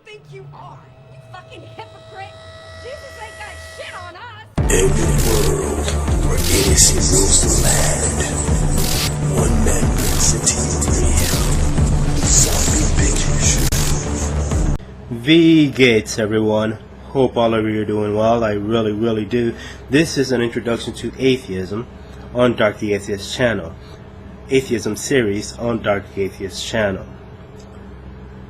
think you are? You fucking hypocrite! Jesus ain't got shit on us! In a world where idiocy rules the land, one man brings the team real. Zombie Picture Show. V-Gates, everyone. Hope all of you are doing well. I really do. This is an introduction to atheism on DarkTheAtheist channel. Atheism series on DarkTheAtheist channel.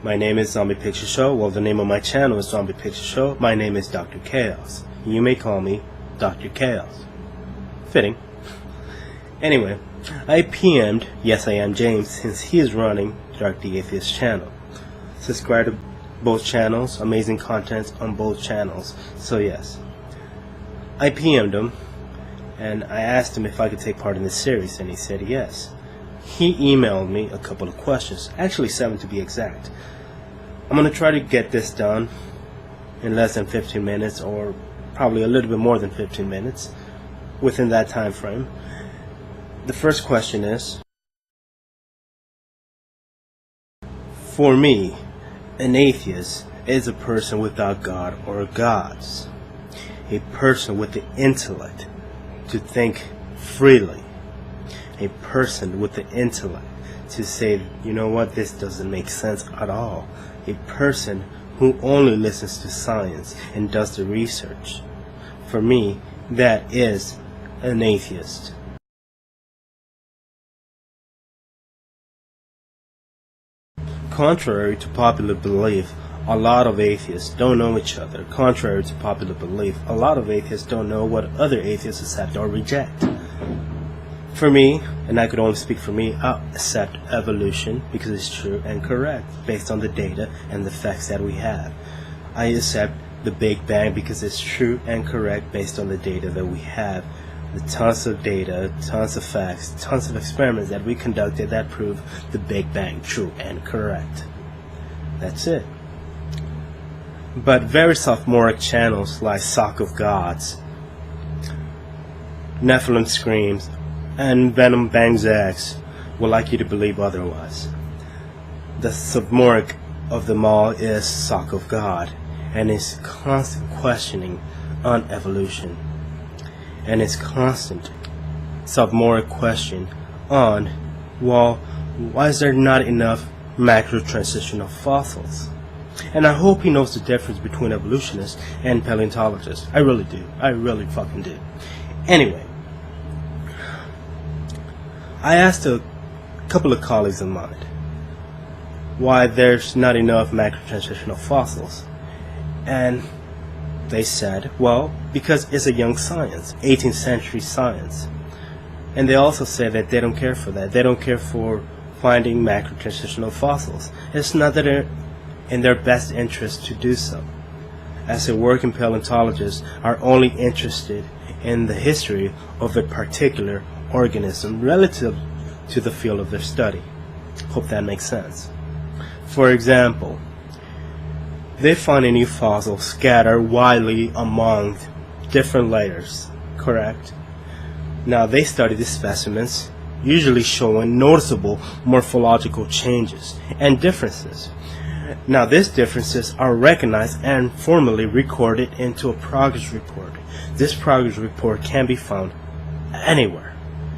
My name is Zombie Picture Show. Well, the name of my channel is Zombie Picture Show. My name is Dr. Chaos. You may call me Dr. Chaos. Fitting. Anyway, I PM'd, yes I am James, since he is running DarkTheAtheist channel. Subscribe to both channels, amazing content on both channels. So yes, I PM'd him and I asked him if I could take part in this series, and he said yes. He emailed me a couple of questions, actually 7 to be exact. I'm going to try to get this done in less than 15 minutes, or probably a little bit more than 15 minutes, within that time frame. The first question is, for me, an atheist is a person without God or gods, a person with the intellect to think freely, a person with the intellect to say, you know what, this doesn't make sense at all, a person who only listens to science and does the research. For me, that is an atheist. Contrary to popular belief, a lot of atheists don't know each other. Contrary to popular belief, a lot of atheists don't know what other atheists accept or reject. For me, and I could only speak for me, I accept evolution because it's true and correct based on the data and the facts that we have. I accept the Big Bang because it's true and correct based on the data that we have. The tons of data, tons of facts, tons of experiments that we conducted that prove the Big Bang true and correct. That's it. But very sophomoric channels like Sock of Gods, Nephilim Screams, and Venom Bangs X would like you to believe otherwise. The sophomoric of them all is Sock of God, and his constant questioning on evolution, and his constant sophomoric question on, well, why is there not enough macro-transitional fossils? And I hope he knows the difference between evolutionists and paleontologists. I really do. I really fucking do. Anyway, I asked a couple of colleagues of mine why there's not enough macro-transitional fossils. And they said, well, because it's a young science, 18th century science. And they also said that they don't care for that. They don't care for finding macro-transitional fossils. It's not that they're in their best interest to do so, as a working paleontologists are only interested in the history of a particular organism relative to the field of their study. Hope that makes sense. For example, they find a new fossil scattered widely among different layers, correct? Now they study the specimens, usually showing noticeable morphological changes and differences. Now these differences are recognized and formally recorded into a progress report. This progress report can be found anywhere.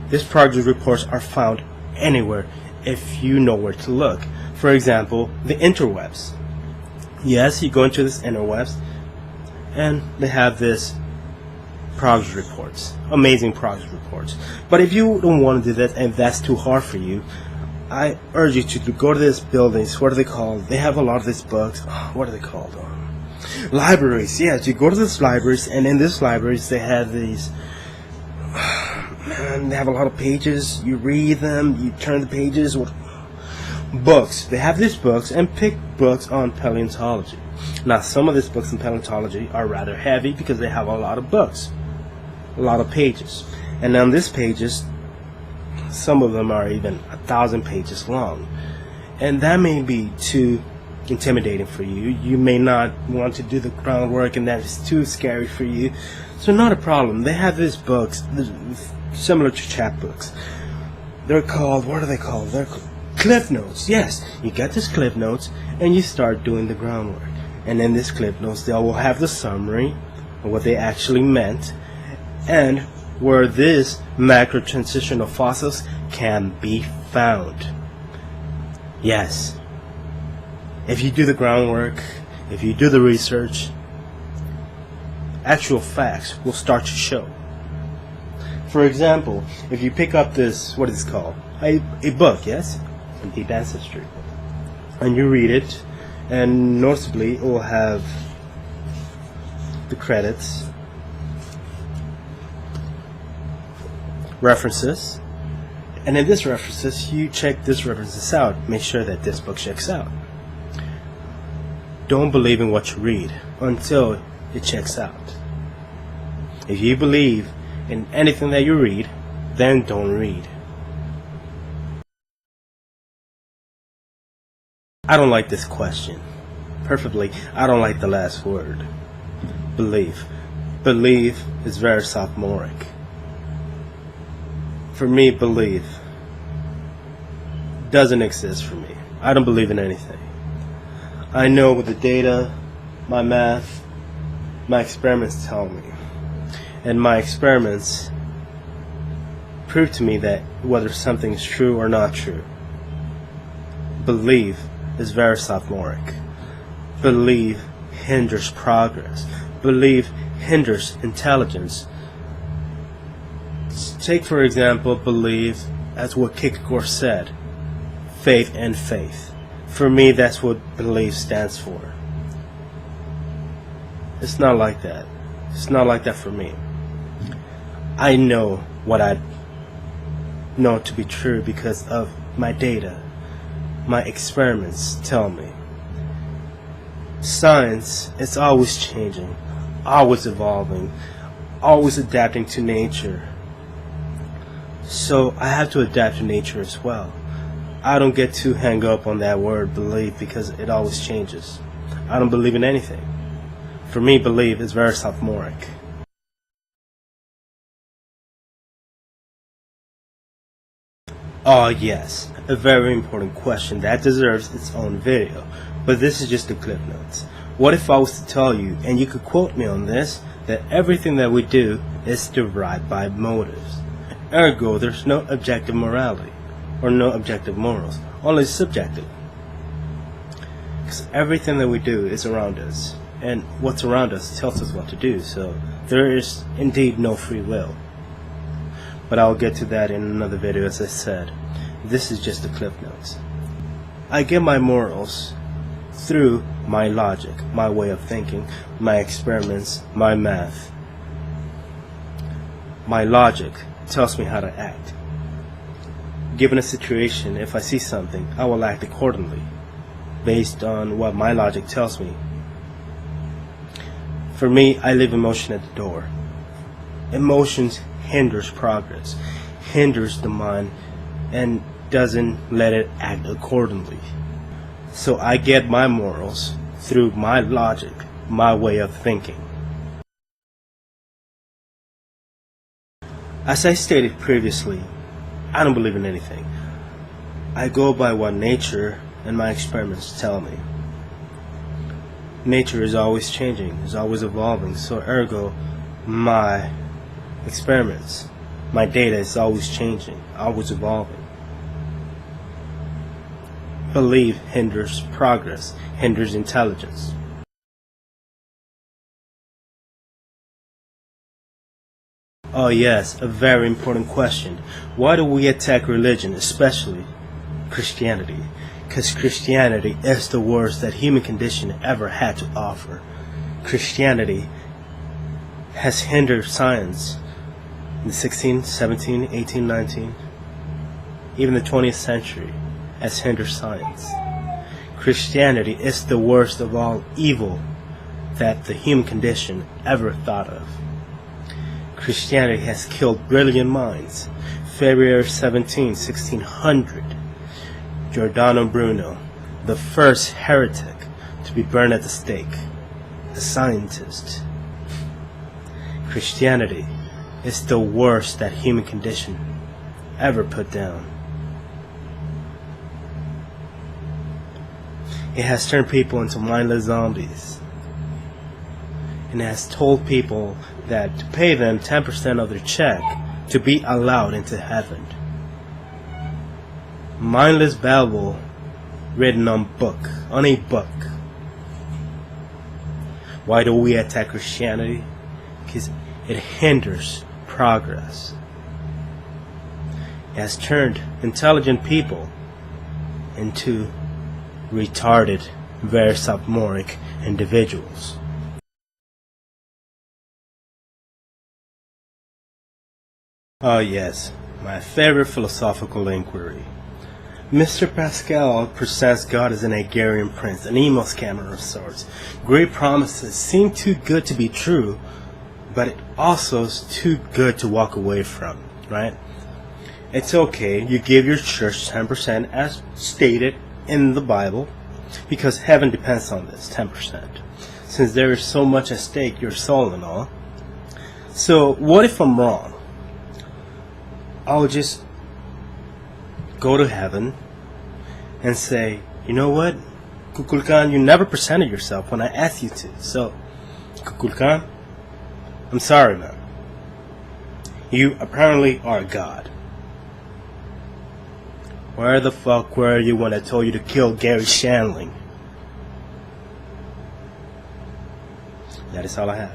These progress reports are found anywhere if you know where to look. For example, the interwebs. Yes, you go into this interwebs and they have this progress reports, amazing progress reports. But if you don't want to do that and that's too hard for you, I urge you to go to these buildings. What are they called? They have a lot of these books. What are they called? Libraries. Yes, you go to these libraries, and in these libraries they have these. Man, they have a lot of pages. You read them. You turn the pages. Books. They have these books, and pick books on paleontology. Now, some of these books on paleontology are rather heavy because they have a lot of books, a lot of pages, and on these pages, some of them are even 1,000 pages long, and that may be too intimidating for you. You may not want to do the groundwork, and that is too scary for you. So not a problem. They have these books similar to chapbooks. They're called, what are they called? They're called Cliff Notes. Yes, you get these Cliff Notes and you start doing the groundwork. And in this clip notes, they will have the summary of what they actually meant and where these macro transitional fossils can be found. Yes, if you do the groundwork, if you do the research, actual facts will start to show. For example, if you pick up this, what is it called? A book, yes? On deep ancestry. And you read it, and noticeably it will have the credits, references, and in this references, you check this references out. Make sure that this book checks out. Don't believe in what you read until it checks out. If you believe in anything that you read, then don't read. I don't like this question. Perfectly, I don't like the last word. Believe. Believe is very sophomoric. For me, believe doesn't exist for me. I don't believe in anything. I know what the data, my math, my experiments tell me. And my experiments prove to me that whether something is true or not true. Believe is very sophomoric. Believe hinders progress. Believe hinders intelligence. Take, for example, believe, as what Kierkegaard said, faith and faith. For me, that's what belief stands for. It's not like that. It's not like that for me. I know what I know to be true because of my data. My experiments tell me. Science is always changing, always evolving, always adapting to nature. So I have to adapt to nature as well. I don't get too hung up on that word believe because it always changes. I don't believe in anything. For me, believe is very sophomoric. Oh yes, a very important question that deserves its own video, but this is just the clip notes. What if I was to tell you, and you could quote me on this, that everything that we do is derived by motives? Ergo, there's no objective morality, or no objective morals, only subjective. Because everything that we do is around us, and what's around us tells us what to do, so there is indeed no free will. But I'll get to that in another video. As I said, this is just the clip notes. I get my morals through my logic, my way of thinking, my experiments, my math. My logic tells me how to act. Given a situation, if I see something, I will act accordingly, based on what my logic tells me. For me, I leave emotion at the door. Emotions hinders progress, hinders the mind, and doesn't let it act accordingly. So I get my morals through my logic, my way of thinking. As I stated previously, I don't believe in anything. I go by what nature and my experiments tell me. Nature is always changing, is always evolving, so ergo, my experiments, my data is always changing, always evolving. Belief hinders progress, hinders intelligence. Oh yes, a very important question. Why do we attack religion, especially Christianity? Because Christianity is the worst that human condition ever had to offer. Christianity has hindered science in the 16th, 17th, 18th, 19th, even the 20th century has hindered science. Christianity is the worst of all evil that the human condition ever thought of. Christianity has killed brilliant minds. February 17, 1600, Giordano Bruno, the first heretic to be burned at the stake, a scientist. Christianity is the worst that human condition ever put down. It has turned people into mindless zombies. And it has told people that to pay them 10% of their check to be allowed into heaven. Mindless babble written on a book. Why do we attack Christianity? Because it hinders progress. It has turned intelligent people into retarded, very sophomoric individuals. Oh yes, my favorite philosophical inquiry. Mr. Pascal presents God as an Hungarian prince, an emo scammer of sorts. Great promises seem too good to be true, but it also is too good to walk away from, right? It's okay, you give your church 10% as stated in the Bible, because heaven depends on this 10%, since there is so much at stake, your soul and all. So what if I'm wrong? I'll just go to heaven and say, you know what, Kukulkan, you never presented yourself when I asked you to, so Kukulkan, I'm sorry, man. You apparently are God. Where the fuck were you when I told you to kill Gary Shandling? That is all I have.